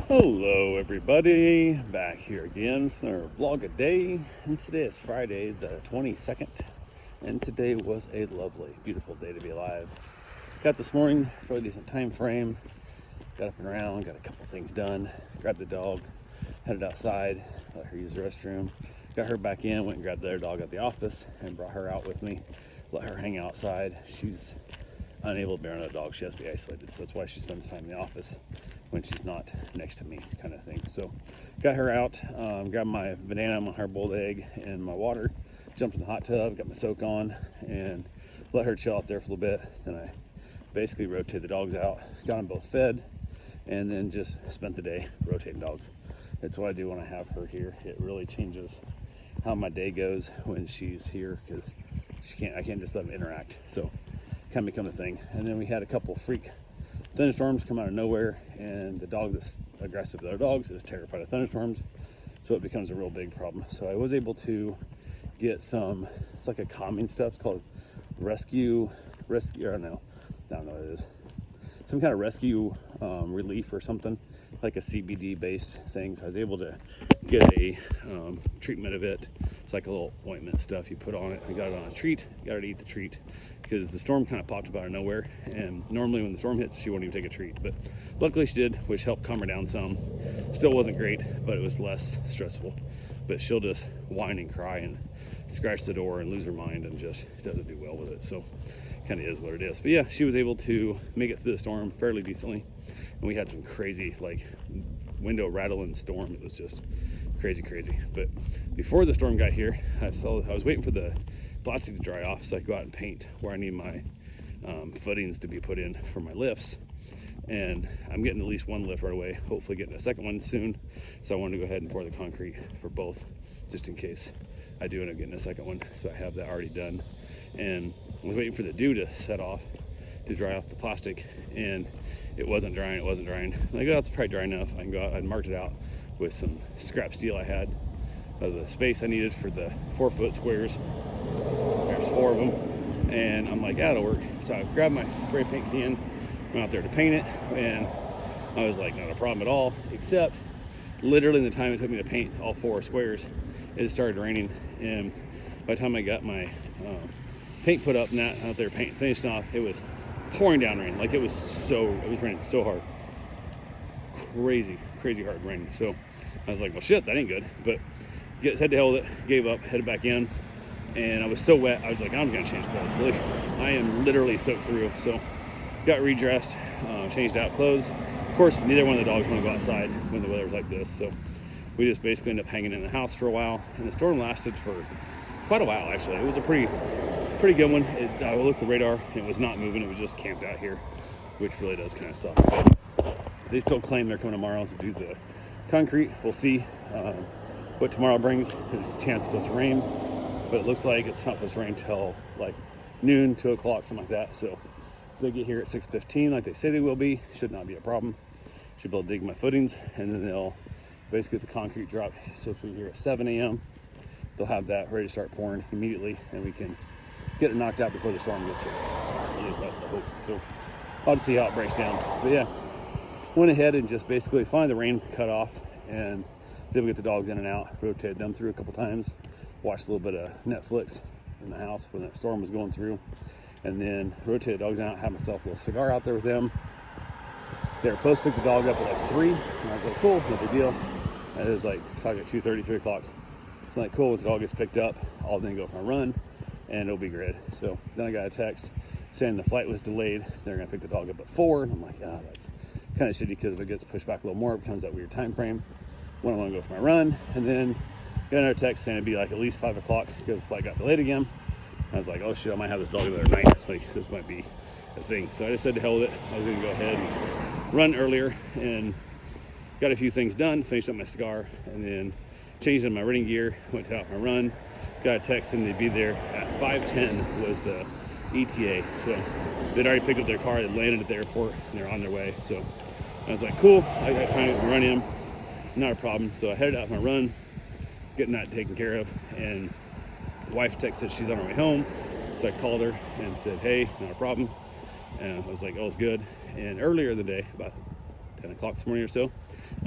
Hello everybody, back here again for our vlog a day, and today is Friday the 22nd, and today was a lovely, beautiful day to be alive. Got this morning, fairly decent time frame, got up and around, got a couple things done, grabbed the dog, headed outside, let her use the restroom, got her back in, went and grabbed the other dog at the office and brought her out with me, let her hang outside. She's unable to bear another dog, she has to be isolated, so that's why she spends time in the office when she's not next to me, kind of thing. So got her out, grabbed my banana, my hard-boiled egg, and my water, jumped in the hot tub, got my soak on, and let her chill out there for a little bit. Then I basically rotated the dogs out, got them both fed, and then just spent the day rotating dogs. It's what I do when I have her here. It really changes how my day goes when she's here, because I can't just let them interact. So kind of become a thing. And then we had a couple freak thunderstorms come out of nowhere, and the dog that's aggressive with other dogs is terrified of thunderstorms, so it becomes a real big problem. So I was able to get some, it's like a calming stuff, it's called rescue, I don't know what it is, some kind of rescue relief or something, like a CBD based thing. So I was able to get a treatment of it. It's like a little ointment stuff you put on it. I got it on a treat, got her to eat the treat, because the storm kind of popped up out of nowhere, and normally when the storm hits she won't even take a treat, but luckily she did, which helped calm her down some. Still wasn't great, but it was less stressful. But she'll just whine and cry and scratch the door and lose her mind and just doesn't do well with it. So kind of is what it is. But yeah, she was able to make it through the storm fairly decently, and we had some crazy like window rattling storm. It was just crazy. But before the storm got here, I was waiting for the plastic to dry off so I could go out and paint where I need my footings to be put in for my lifts. And I'm getting at least one lift right away, hopefully getting a second one soon. So I wanted to go ahead and pour the concrete for both, just in case I do end up getting a second one. So I have that already done. And I was waiting for the dew to set off, to dry off the plastic, and it wasn't drying. I'm like, oh, that's probably dry enough. I can go out. I marked it out with some scrap steel I had of the space I needed for the 4-foot squares. There's 4 of them, and I'm like, that'll work. So I grabbed my spray paint can, went out there to paint it, and I was like, not a problem at all, except literally in the time it took me to paint all 4 squares, it started raining. And by the time I got my paint put up and that out there paint finished off, it was pouring down rain. Like it was raining so hard, crazy hard rain. So I was like, well shit, that ain't good. But had to hell with it, gave up, headed back in, and I was so wet, I was like, I'm gonna change clothes. Look, I am literally soaked through. So got redressed, changed out clothes. Of course, neither one of the dogs want to go outside when the weather's like this, so we just basically ended up hanging in the house for a while, and the storm lasted for quite a while. Actually, it was a pretty good one. I looked at the radar, and it was not moving, it was just camped out here, which really does kind of suck. But they still claim they're coming tomorrow to do the concrete. We'll see what tomorrow brings. There's a chance it's supposed to rain, but it looks like it's not supposed to rain till like noon, 2 o'clock, something like that. So if they get here at 6:15 like they say they will be, should not be a problem. Should be able to dig my footings, and then they'll basically get the concrete drop. So if we're here at 7 a.m., they'll have that ready to start pouring immediately, and we can get it knocked out before the storm gets here. At least that's the hope. So I'll just see how it breaks down. But yeah, went ahead and just basically finally the rain cut off, and then we get the dogs in and out, rotated them through a couple times, watched a little bit of Netflix in the house when that storm was going through, and then rotated the dogs out, had myself a little cigar out there with them. They were supposed to pick the dog up at like 3, and I was like, cool, no big deal. It was like at 2:30, 3 o'clock. So I'm like, cool, once the dog gets picked up, I'll then go for a run, and it'll be good. So then I got a text saying the flight was delayed. They're gonna pick the dog up at 4, and I'm like, that's kind of shitty, because if it gets pushed back a little more, it becomes that weird time frame when I want to go for my run. And then got another text saying it'd be like at least 5 o'clock because the flight got delayed again. I was like, oh shit, I might have this dog the other night. Like, this might be a thing. So I just said to hell with it. I was gonna go ahead and run earlier, and got a few things done, finished up my cigar, and then changed in my running gear, went out for my run. Got a text and they'd be there at 5:10 was the ETA. So they'd already picked up their car, they landed at the airport, and they're on their way. So I was like, cool, I got time to run in, not a problem. So I headed out my run, getting that taken care of, and the wife texted she's on her way home. So I called her and said, hey, not a problem. And I was like, oh, it's good. And earlier in the day, about 10 o'clock this morning or so,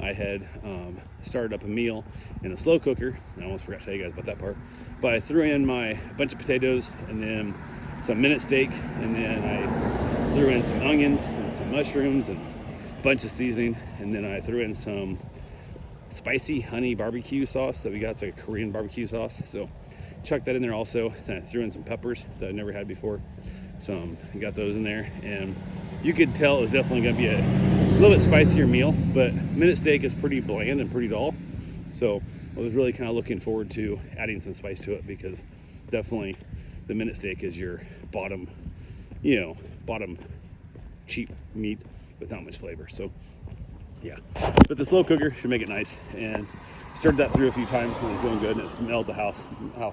I had started up a meal in a slow cooker. I almost forgot to tell you guys about that part. But I threw in a bunch of potatoes and then some minute steak, and then I threw in some onions and some mushrooms and a bunch of seasoning, and then I threw in some spicy honey barbecue sauce that we got. It's like a Korean barbecue sauce. So chucked that in there also. Then I threw in some peppers that I never had before. I got those in there, and you could tell it was definitely going to be a little bit spicier meal, but minute steak is pretty bland and pretty dull. So I was really kind of looking forward to adding some spice to it, because definitely the minute steak is your bottom cheap meat with not much flavor. So yeah, but the slow cooker should make it nice, and stirred that through a few times and it was doing good, and it smelled the house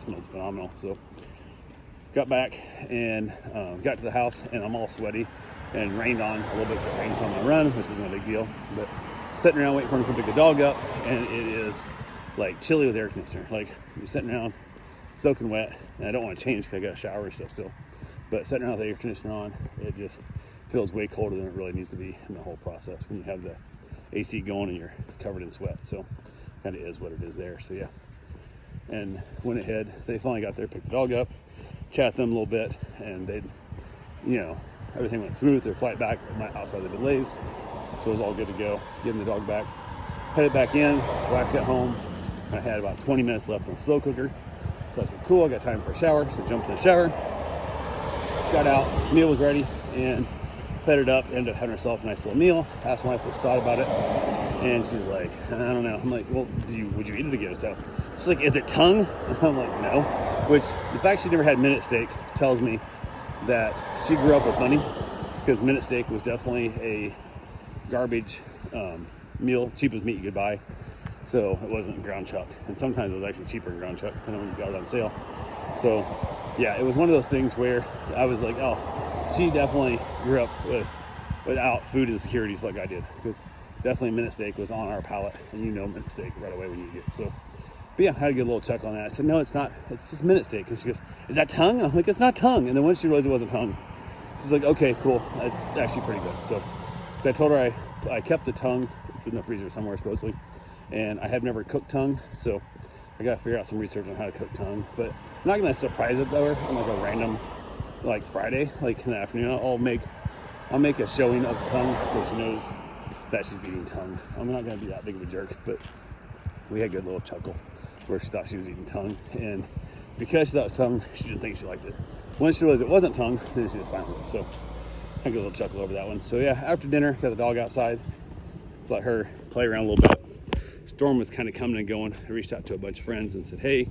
smells phenomenal. So got back and got to the house, and I'm all sweaty and rained on a little bit, so it rains on my run, which isn't a big deal. But sitting around waiting for him to pick the dog up, and it is like chilly with air conditioner. Like, you're sitting around soaking wet, and I don't want to change because I got a shower and stuff still. But sitting around with the air conditioner on, it just feels way colder than it really needs to be in the whole process when you have the AC going and you're covered in sweat. So kind of is what it is there. So yeah, and went ahead. They finally got there, picked the dog up, chat them a little bit, and they, everything went smooth. Their flight back outside the delays, so it was all good to go. Getting the dog back, headed back in, whacked at home. I had about 20 minutes left on the slow cooker, so I said, cool, I got time for a shower. So jumped in the shower, got out, meal was ready, and fed it up. Ended up having herself a nice little meal. Asked my wife what she thought about it, and she's like, I don't know. I'm like, well, would you eat it again? Stuff. She's like, is it tongue? And I'm like, no. Which, the fact she never had minute steak tells me that she grew up with money, because minute steak was definitely a garbage meal, cheapest meat you could buy. So it wasn't ground chuck, and sometimes it was actually cheaper than ground chuck, depending on when you got it on sale. So yeah, it was one of those things where I was like, oh, she definitely grew up without food insecurities like I did, because definitely minute steak was on our palate, and minute steak right away when you eat it. So, but yeah, I had a good little chuckle on that. I said, no, it's not. It's just minute steak. And she goes, is that tongue? And I'm like, it's not tongue. And then once she realized it wasn't tongue, she's like, okay, cool. It's actually pretty good. So I told her I kept the tongue. It's in the freezer somewhere supposedly, and I have never cooked tongue, so I gotta figure out some research on how to cook tongue. But I'm not gonna surprise it though on like a random Friday, like in the afternoon. I'll make a showing of the tongue so she knows that she's eating tongue. I'm not gonna be that big of a jerk, but we had a good little chuckle where she thought she was eating tongue, and because she thought it was tongue, she didn't think she liked it. Once she realized it wasn't tongue, then she was fine with it. So I had a good little chuckle over that one. So yeah, after dinner, got the dog outside, let her play around a little bit. Storm was kind of coming and going. I reached out to a bunch of friends and said, hey,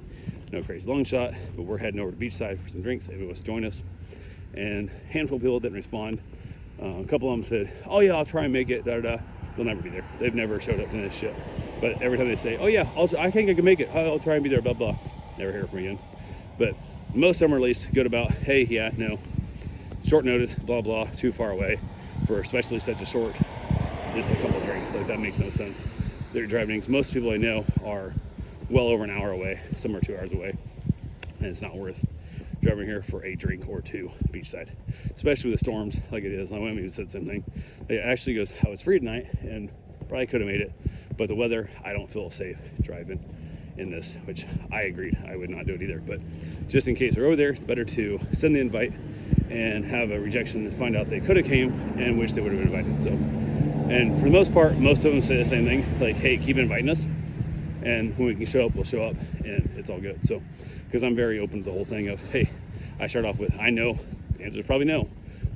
no crazy long shot, but we're heading over to Beachside for some drinks. If it wants to join us. And a handful of people didn't respond. A couple of them said, oh yeah, I'll try and make it, da-da-da. They'll never be there. They've never showed up to this shit. But every time they say, oh yeah, I think I can make it, I'll try and be there, blah, blah. Never hear from me again. But most of them are at least good about, hey, yeah, no, short notice, blah, blah, too far away for especially such a short, just a couple of drinks. Like, that makes no sense. They're driving. Most people I know are well over an hour away. Some are 2 hours away. And it's not worth driving here for a drink or two beachside, especially with the storms like it is. My mom even said the same thing. It actually goes, I was free tonight and probably could have made it, but the weather, I don't feel safe driving in this, which I agreed. I would not do it either. But just in case they're over there, it's better to send the invite and have a rejection and find out they could have came and wish they would have been invited. So, and for the most part, most of them say the same thing, like, hey, keep inviting us, and when we can show up, we'll show up, and it's all good. So, because I'm very open to the whole thing of, hey, I start off with, I know, the answer is probably no,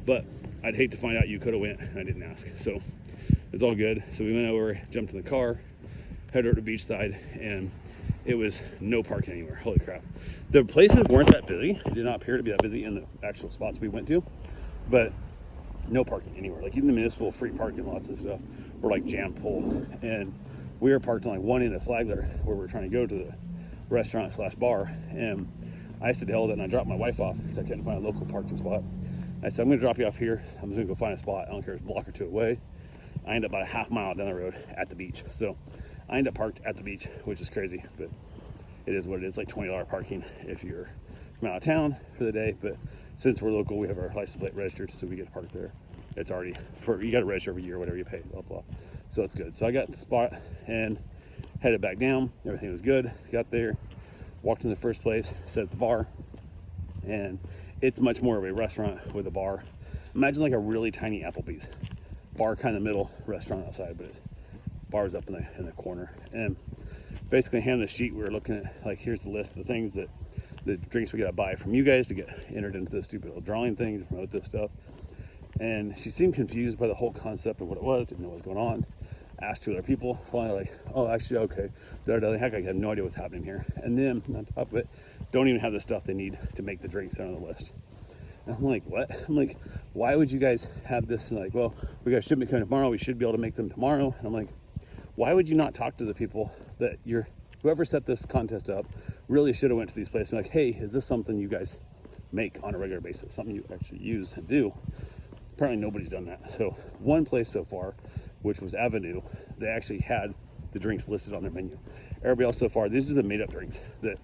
but I'd hate to find out you could have went and I didn't ask. So it's all good. So we went over, jumped in the car, headed over to Beachside, and it was no parking anywhere. Holy crap. The places weren't that busy. It did not appear to be that busy in the actual spots we went to, but no parking anywhere. Like, even the municipal free parking lots and stuff were like jam full. And we were parked on like one end of Flagler where we were trying to go to the restaurant / bar. And I said, hell, and I dropped my wife off because I couldn't find a local parking spot. I said, I'm going to drop you off here. I'm just going to go find a spot. I don't care if it's a block or two away. I ended up about a half mile down the road at the beach. So I ended up parked at the beach, which is crazy, but it is what it is. Like $20 parking if you're from out of town for the day. But since we're local, we have our license plate registered, so we get to park there. It's already you got to register every year, whatever you pay, blah blah. So it's good. So I got the spot and headed back down. Everything was good. Got there, walked in the first place, sat at the bar, and it's much more of a restaurant with a bar. Imagine like a really tiny Applebee's bar, kind of middle, restaurant outside, but it's bars up in the corner. And basically, handed the sheet, we were looking at like, here's the list of the things that the drinks we gotta buy from you guys to get entered into this stupid little drawing thing to promote this stuff. And she seemed confused by the whole concept of what it was, didn't know what was going on. Asked two other people, finally like, oh, actually, okay. Heck, I have no idea what's happening here. And then on top of it, don't even have the stuff they need to make the drinks that are on the list. And I'm like, what? I'm like, why would you guys have this? And like, well, we got a shipment coming tomorrow. We should be able to make them tomorrow. And I'm like, why would you not talk to the people that whoever set this contest up really should have went to these places and like, hey, is this something you guys make on a regular basis? Something you actually use and do? Apparently nobody's done that. So one place so far, which was Avenue, they actually had the drinks listed on their menu. Everybody else so far, these are the made up drinks that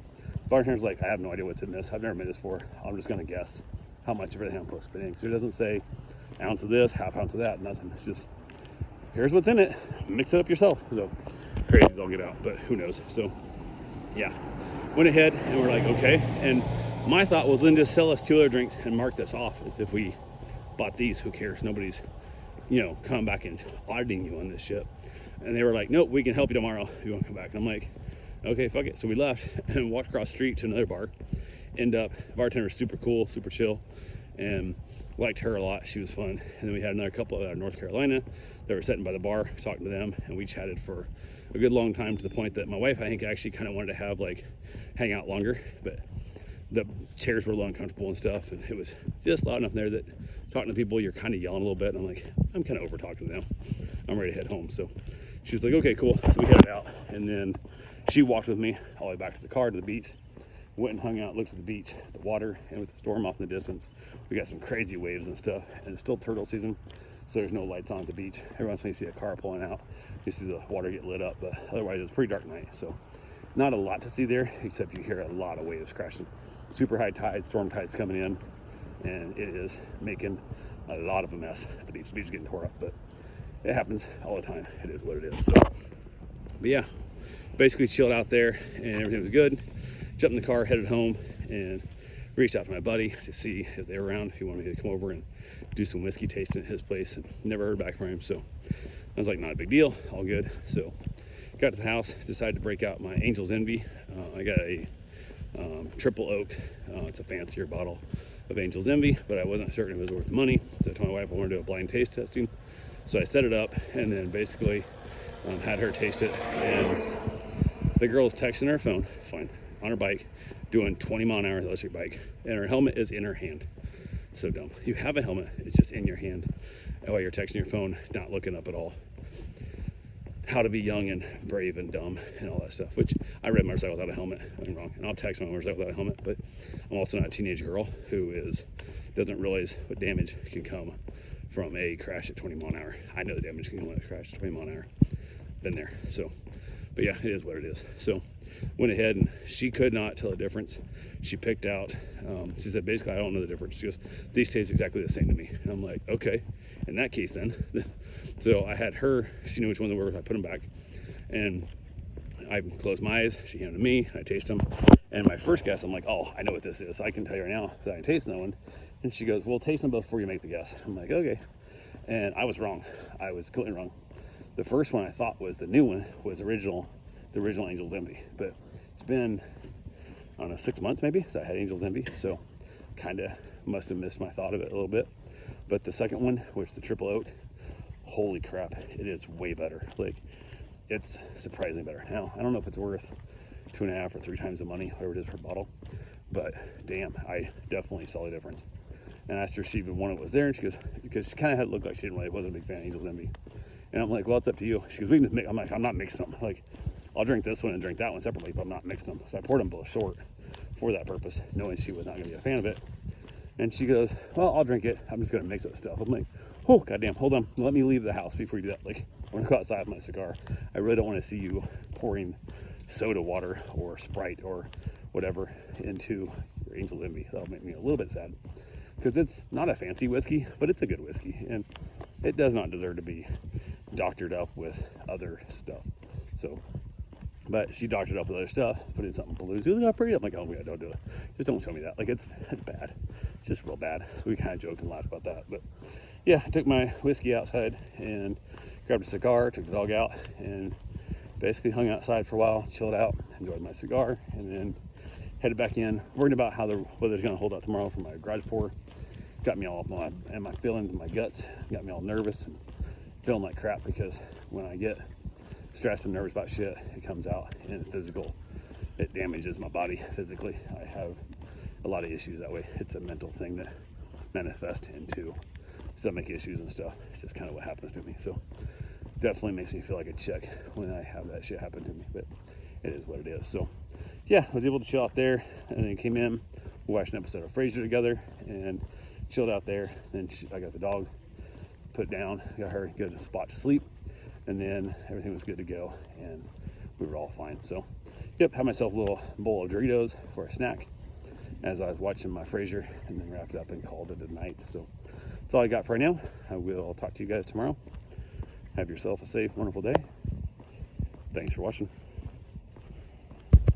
bartender's like, I have no idea what's in this. I've never made this before. I'm just gonna guess how much of everything I'm supposed to put in. So it doesn't say ounce of this, half ounce of that, nothing. It's just, here's what's in it. Mix it up yourself. So crazy as all get out, but who knows? So yeah, went ahead and we're like, okay. And my thought was, then just sell us two other drinks and mark this off as if we bought these. Who cares? Nobody's, coming back and auditing you on this shit. And they were like, nope, we can help you tomorrow if you want to come back. And I'm like, okay, fuck it. So we left and walked across the street to another bar. Bartender was super cool, super chill, and liked her a lot. She was fun. And then we had another couple out of North Carolina that were sitting by the bar, talking to them, and we chatted for a good long time, to the point that my wife, I think, actually kind of wanted to have hang out longer, but the chairs were a little uncomfortable and stuff, and it was just loud enough there that talking to people, you're kind of yelling a little bit, and I'm like, I'm kind of over talking to them. I'm ready to head home. So she's like, okay, cool. So we headed out, and then she walked with me all the way back to the car, to the beach. Went and hung out, looked at the beach, the water, and with the storm off in the distance, we got some crazy waves and stuff. And it's still turtle season, so there's no lights on at the beach. Every once in a while you see a car pulling out, you see the water get lit up, but otherwise it's a pretty dark night. So not a lot to see there, except you hear a lot of waves crashing. Super high tide, storm tides coming in, and it is making a lot of a mess at the beach. The beach is getting tore up, but it happens all the time. It is what it is. So, but yeah, basically chilled out there, and everything was good. Jumped in the car, headed home, and reached out to my buddy to see if they were around, if he wanted me to come over and do some whiskey tasting at his place, and never heard back from him. So I was like, not a big deal, all good. So got to the house, decided to break out my Angel's Envy. I got a triple oak. It's a fancier bottle of Angel's Envy, but I wasn't certain it was worth the money. So I told my wife I wanted to do a blind taste testing. So I set it up, and then basically had her taste it, and the girl's texting her phone, fine, on her bike, doing 20 mile an hour electric bike, and her helmet is in her hand. So dumb. You have a helmet, it's just in your hand while you're texting your phone, not looking up at all. How to be young and brave and dumb and all that stuff, which I ride a motorcycle without a helmet. I'm wrong, and I'll text my motorcycle without a helmet, but I'm also not a teenage girl who doesn't realize what damage can come from a crash at 20 mile an hour. I know the damage can come when a crash at 20 mile an hour. Been there. So, but yeah, it is what it is. So went ahead, and she could not tell the difference. She picked out, she said, basically, I don't know the difference. She goes, these taste exactly the same to me. And I'm like, okay, in that case then. So I had her, she knew which one they were, I put them back, and I closed my eyes, she handed them to me, I taste them, and my first guess, I'm like, oh, I know what this is. I can tell you right now that I can taste that one. And she goes, well, taste them before you make the guess. I'm like, okay. And I was wrong. I was completely wrong. The first one I thought was the new one, was the original Angel's Envy, but it's been, I don't know, 6 months maybe since I had Angel's Envy, so kind of must have missed my thought of it a little bit. But the second one, which is the triple oak, holy crap, it is way better. Like, it's surprisingly better. Now, I don't know if it's worth 2.5 or 3 times the money, whatever it is per bottle, but damn, I definitely saw the difference. And I asked her if she even wanted what was there, and she goes, because she kind of had looked like she wasn't a big fan of Angel's Envy. And I'm like, well, it's up to you. She goes, we can mix. I'm like, I'm not mixing them. Like, I'll drink this one and drink that one separately, but I'm not mixing them. So I poured them both short for that purpose, knowing she was not going to be a fan of it. And she goes, well, I'll drink it. I'm just going to mix it with stuff. I'm like, oh, goddamn, hold on. Let me leave the house before you do that. Like, I want to go outside with my cigar. I really don't want to see you pouring soda water or Sprite or whatever into your Angel's Envy. That'll make me a little bit sad. because it's not a fancy whiskey, but it's a good whiskey, and it does not deserve to be doctored up with other stuff. So, but she doctored up with other stuff, put in something blue. She was like, "Oh, pretty." I'm like, "Oh yeah, don't do it. Just don't show me that. Like it's bad. It's just real bad." So we kind of joked and laughed about that. But yeah, I took my whiskey outside and grabbed a cigar, took the dog out, and basically hung outside for a while, chilled out, enjoyed my cigar, and then headed back in, worried about how the weather's going to hold out tomorrow for my garage pour. Got me all up and my feelings in my guts, got me all nervous and feeling like crap, because when I get stressed and nervous about shit, it comes out in physical. It damages my body physically. I have a lot of issues that way. It's a mental thing that manifests into stomach issues and stuff. It's just kind of what happens to me. So definitely makes me feel like a chick when I have that shit happen to me, but it is what it is. So yeah, I was able to chill out there, and then came in, we watched an episode of Frasier together and chilled out there. Then I got the dog put down, got her good a spot to sleep, and then everything was good to go, and we were all fine. So yep, had myself a little bowl of Doritos for a snack as I was watching my Frasier, and then wrapped it up and called it a night. So that's all I got for right now. I will talk to you guys tomorrow. Have yourself a safe, wonderful day. Thanks for watching.